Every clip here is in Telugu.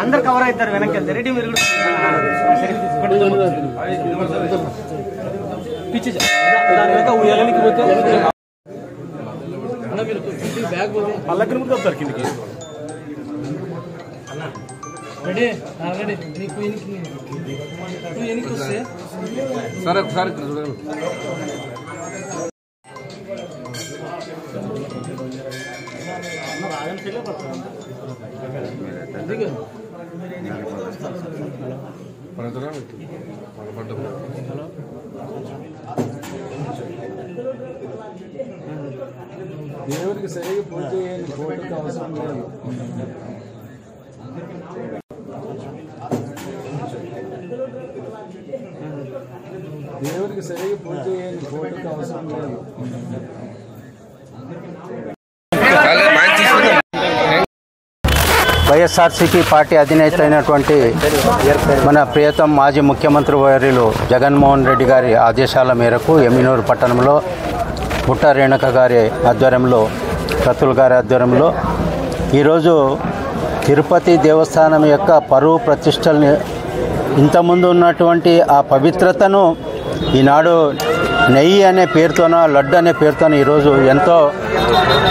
अंदर कवर అవుతారు వెనక్కి వెళ్తే రెడీ మీరు పిచ్చి దాని వెనక ఉయ్యాలనికి పోతే అన్న మీరు బ్యాగ్ పోతే పల్లకిని ముందు వస్తారు కిందికి అన్న రెడీ రెడీ నీకు ఎనికి వస్తే సరే ఒకసారి చూడండి దేవుడికి సరిగా పూజ చేయండి ఫోటోకి అవసరం లేదు దేవుడికి సరిగా పూజ చేయండి ఫోటోకి అవసరం లేదు వైఎస్ఆర్సీపీ పార్టీ అధినేత అయినటువంటి మన ప్రియతమ మాజీ ముఖ్యమంత్రి వర్యులు జగన్మోహన్ రెడ్డి గారి ఆదేశాల మేరకు ఎమ్మినూరు పట్టణంలో బుట్ట రేణుక గారి ఆధ్వర్యంలో రతుల్ గారి ఆధ్వర్యంలో ఈరోజు తిరుపతి దేవస్థానం యొక్క పరువు ప్రతిష్టల్ని ఇంతకుముందు ఉన్నటువంటి ఆ పవిత్రతను ఈనాడు నెయ్యి అనే పేరుతోనో లడ్డు అనే పేరుతోనో ఈరోజు ఎంతో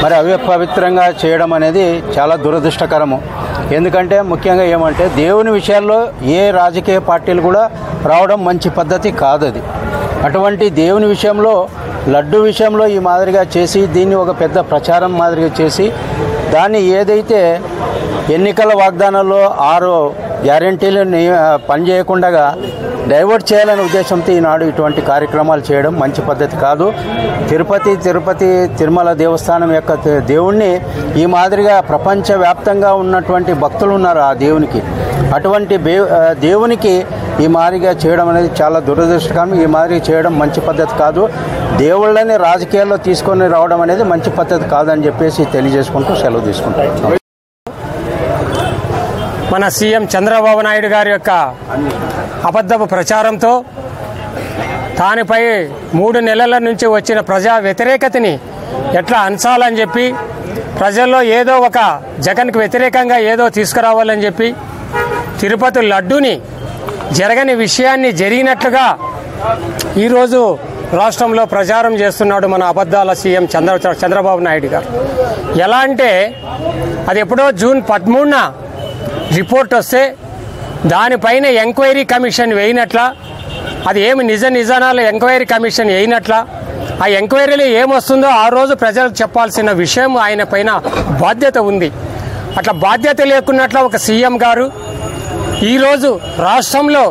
మరి అపవిత్రంగా చేయడం అనేది చాలా దురదృష్టకరము. ఎందుకంటే ముఖ్యంగా ఏమంటే దేవుని విషయాల్లో ఏ రాజకీయ పార్టీలు కూడా రావడం మంచి పద్ధతి కాదు. అది అటువంటి దేవుని విషయంలో లడ్డు విషయంలో ఈ మాదిరిగా చేసి దీన్ని ఒక పెద్ద ప్రచారం మాదిరిగా చేసి దాన్ని ఏదైతే ఎన్నికల వాగ్దానాల్లో 6 గ్యారెంటీలు పనిచేయకుండా డైవర్ట్ చేయాలనే ఉద్దేశంతో ఈనాడు ఇటువంటి కార్యక్రమాలు చేయడం మంచి పద్ధతి కాదు. తిరుపతి తిరుమల దేవస్థానం యొక్క దేవుణ్ణి ఈ మాదిరిగా ప్రపంచవ్యాప్తంగా ఉన్నటువంటి భక్తులు ఉన్నారు ఆ దేవునికి. అటువంటి దేవునికి ఈ మాదిరిగా చేయడం అనేది చాలా దురదృష్టకరం. ఈ మాదిరిగా చేయడం మంచి పద్ధతి కాదు. దేవుళ్ళని రాజకీయాల్లో తీసుకొని రావడం అనేది మంచి పద్ధతి కాదని చెప్పేసి తెలియజేసుకుంటూ సెలవు తీసుకుంటాం. మన సీఎం చంద్రబాబు నాయుడు గారి యొక్క అబద్ధపు ప్రచారంతో దానిపై 3 నెలల నుంచి వచ్చిన ప్రజా వ్యతిరేకతని ఎట్లా అంచాలని చెప్పి ప్రజల్లో ఏదో ఒక జగన్కి వ్యతిరేకంగా ఏదో తీసుకురావాలని చెప్పి తిరుపతి లడ్డూని జరగని విషయాన్ని జరిగినట్లుగా ఈరోజు రాష్ట్రంలో ప్రచారం చేస్తున్నాడు మన అబద్ధాల సీఎం చంద్రబాబు నాయుడు గారు. ఎలా అంటే అది ఎప్పుడో జూన్ 13న రిపోర్ట్ వస్తే దానిపైన ఎంక్వైరీ కమిషన్ వేయినట్ల, అది ఏమి నిజానాలు ఎంక్వైరీ కమిషన్ వేయినట్ల, ఆ ఎంక్వైరీలో ఏమొస్తుందో ఆ రోజు ప్రజలకు చెప్పాల్సిన విషయం ఆయన పైన బాధ్యత ఉంది. అట్లా బాధ్యత లేకున్నట్ల ఒక సీఎం గారు ఈరోజు రాష్ట్రంలో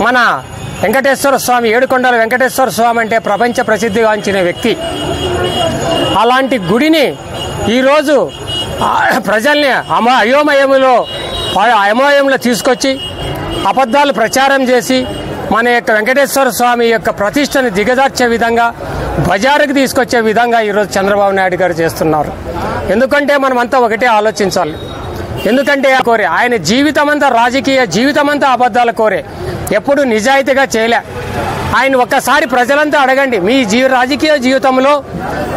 మన వెంకటేశ్వర స్వామి, ఏడుకొండల వెంకటేశ్వర స్వామి అంటే ప్రపంచ ప్రసిద్ధిగాంచిన వ్యక్తి, అలాంటి గుడిని ఈరోజు ప్రజల్ని అయోమయంలో తీసుకొచ్చి అబద్ధాలు ప్రచారం చేసి మన యొక్క వెంకటేశ్వర స్వామి యొక్క ప్రతిష్టని దిగజార్చే విధంగా బజారుకి తీసుకొచ్చే విధంగా ఈరోజు చంద్రబాబు నాయుడు గారు చేస్తున్నారు. ఎందుకంటే మనమంతా ఒకటే ఆలోచించాలి. ఎందుకంటే ఆయన జీవితమంతా రాజకీయ జీవితమంతా అబద్ధాల కోరే, ఎప్పుడు నిజాయితీగా చేయలే. ఆయన ఒక్కసారి ప్రజలంతా అడగండి, మీ రాజకీయ జీవితంలో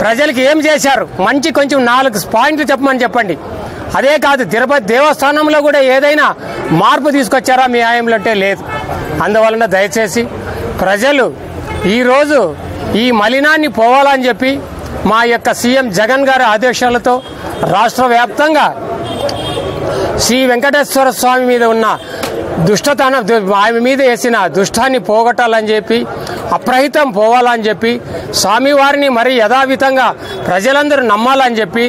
ప్రజలకు ఏం చేశారు, మంచి కొంచెం 4 పాయింట్లు చెప్పండి. అదే కాదు, తిరుపతి దేవస్థానంలో కూడా ఏదైనా మార్పు తీసుకొచ్చారా మీ హయాంలో అంటే లేదు. అందువలన దయచేసి ప్రజలు ఈరోజు ఈ మలినాన్ని పోవాలని చెప్పి మా యొక్క సీఎం జగన్ గారి ఆదేశాలతో రాష్ట్ర వ్యాప్తంగా శ్రీ వెంకటేశ్వర స్వామి మీద ఉన్న దుష్టతనం, ఆమె మీద వేసిన దుష్టాన్ని పోగొట్టాలని చెప్పి, అప్రహితం పోవాలని చెప్పి, స్వామివారిని మరి యథావిధంగా ప్రజలందరూ నమ్మాలని చెప్పి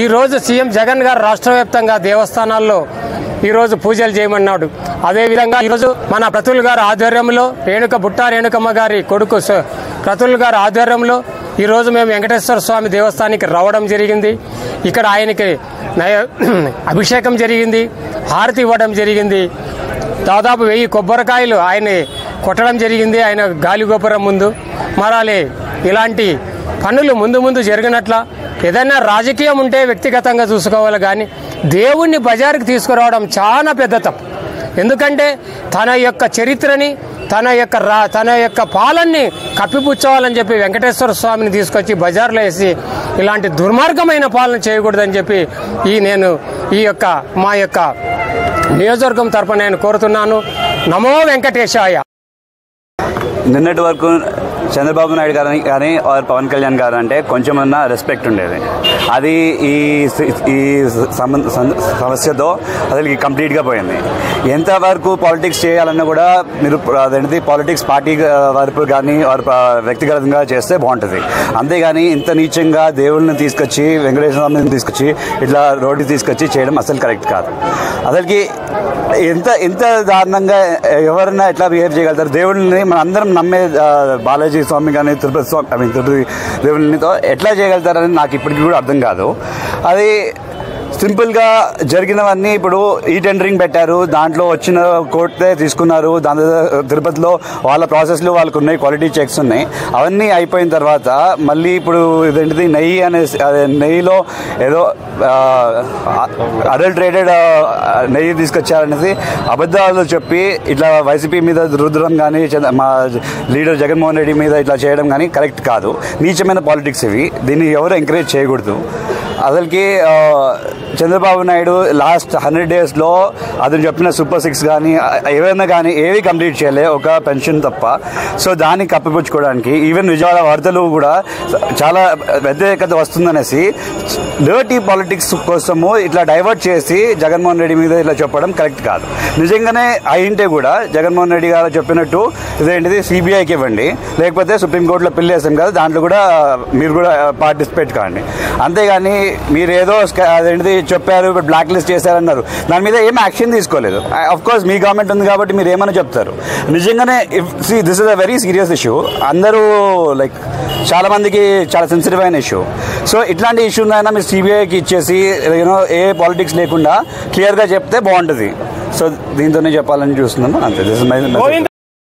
ఈరోజు సీఎం జగన్ గారు రాష్ట్ర వ్యాప్తంగా దేవస్థానాల్లో ఈరోజు పూజలు చేయమన్నాడు. అదేవిధంగా ఈరోజు మన ప్రతుల్ గారి ఆధ్వర్యంలో బుట్ట రేణుకమ్మ గారి కొడుకు ప్రతుల్ గారి ఆధ్వర్యంలో ఈరోజు మేము వెంకటేశ్వర స్వామి దేవస్థానానికి రావడం జరిగింది. ఇక్కడ ఆయనకి అభిషేకం జరిగింది, హారతి ఇవ్వడం జరిగింది. దాదాపు 1000 కొబ్బరికాయలు ఆయన కొట్టడం జరిగింది ఆయన గాలిగోపురం ముందు. మరాలే ఇలాంటి పనులు ముందు ముందు జరిగినట్ల ఏదైనా రాజకీయం ఉంటే వ్యక్తిగతంగా చూసుకోవాలి, కానీ దేవుణ్ణి బజారుకి తీసుకురావడం చాలా పెద్ద తప్పు. ఎందుకంటే తన యొక్క చరిత్రని తన యొక్క పాలన్ని కప్పిపుచ్చాలని చెప్పి వెంకటేశ్వర స్వామిని తీసుకొచ్చి బజార్లో వేసి ఇలాంటి దుర్మార్గమైన పాలన చేయకూడదని చెప్పి మా యొక్క నియోజకవర్గం తరపున నేను కోరుతున్నాను. నమో వెంకటేశాయ. నిన్నటి వరకు చంద్రబాబు నాయుడు గారు కానీ పవన్ కళ్యాణ్ గారు అంటే కొంచెమన్నా రెస్పెక్ట్ ఉండేది. అది ఈ సమస్యతో అసలు కంప్లీట్గా పోయింది. ఎంతవరకు పాలిటిక్స్ చేయాలన్నా కూడా మీరు అదేంటి పాలిటిక్స్ పార్టీ వరకు కానీ వ్యక్తిగతంగా చేస్తే బాగుంటుంది. అంతేగాని ఇంత నీచంగా దేవుళ్ళని తీసుకొచ్చి వెంకటేశ్వర స్వామిని తీసుకొచ్చి ఇట్లా రోడ్డు తీసుకొచ్చి చేయడం అసలు కరెక్ట్ కాదు. అసలుకి ఎంత దారుణంగా ఎవరన్నా ఎట్లా బిహేవ్ చేయగలుగుతారు? దేవుళ్ళని మన అందరం నమ్మే బాలాజీ స్వామి కానీ తిరుపతి దేవుళ్ళనితో ఎట్లా చేయగలుగుతారని నాకు ఇప్పటికీ కూడా అర్థం కాదు. అది సింపుల్గా జరిగినవన్నీ ఇప్పుడు ఈ టెండరింగ్ పెట్టారు, దాంట్లో వచ్చిన కోర్టే తీసుకున్నారు. దాని తిరుపతిలో వాళ్ళ ప్రాసెస్లు వాళ్ళకు ఉన్నాయి, క్వాలిటీ చెక్స్ ఉన్నాయి. అవన్నీ అయిపోయిన తర్వాత మళ్ళీ ఇప్పుడు ఇదేంటిది నెయ్యిలో ఏదో అడల్ట్రేటెడ్ నెయ్యి తీసుకొచ్చారనేది అబద్ధాలు చెప్పి ఇట్లా వైసీపీ మీద రుద్దడం కానీ మా లీడర్ జగన్మోహన్ రెడ్డి మీద ఇట్లా చేయడం కానీ కరెక్ట్ కాదు. నీచమైన పాలిటిక్స్ ఇవి. దీన్ని ఎవరు ఎంకరేజ్ చేయకూడదు. అసలుకి చంద్రబాబు నాయుడు లాస్ట్ 100 daysలో అతను చెప్పిన సూపర్ 6 కానీ ఏవైనా కానీ ఏవి కంప్లీట్ చేయలే, ఒక పెన్షన్ తప్ప. సో దాన్ని కప్పిపుచ్చుకోవడానికి ఈవెన్ విజయవాడ వార్తలు కూడా చాలా వ్యతిరేకత వస్తుందనేసి డర్టీ పాలిటిక్స్ కోసము ఇట్లా డైవర్ట్ చేసి జగన్మోహన్ రెడ్డి మీద ఇట్లా చెప్పడం కరెక్ట్ కాదు. నిజంగానే అయింటే కూడా జగన్మోహన్ రెడ్డి గారు చెప్పినట్టు ఇదేంటిది సిబిఐకి ఇవ్వండి, లేకపోతే సుప్రీంకోర్టులో పిల్ వేసాం కదా దాంట్లో కూడా మీరు కూడా పార్టిసిపేట్ కాండి. అంతేగాని మీరు ఏదో అదేంటిది చెప్పారు, ఇప్పుడు బ్లాక్ లిస్ట్ చేశారన్నారు, దాని మీద ఏం యాక్షన్ తీసుకోలేదు. అఫ్ కోర్స్ మీ గవర్నమెంట్ ఉంది కాబట్టి మీరు ఏమని చెప్తారు. నిజంగానే this is a very serious issue. అందరూ లైక్ చాలా మందికి చాలా సెన్సిటివ్ అయిన ఇష్యూ. సో ఇట్లాంటి ఇష్యూస్ అయినా మీరు సిబిఐకి ఇచ్చేసి ఏ పాలిటిక్స్ లేకుండా క్లియర్గా చెప్తే బాగుంటుంది. సో దీంతోనే చెప్పాలని చూస్తున్నాను. అంతే.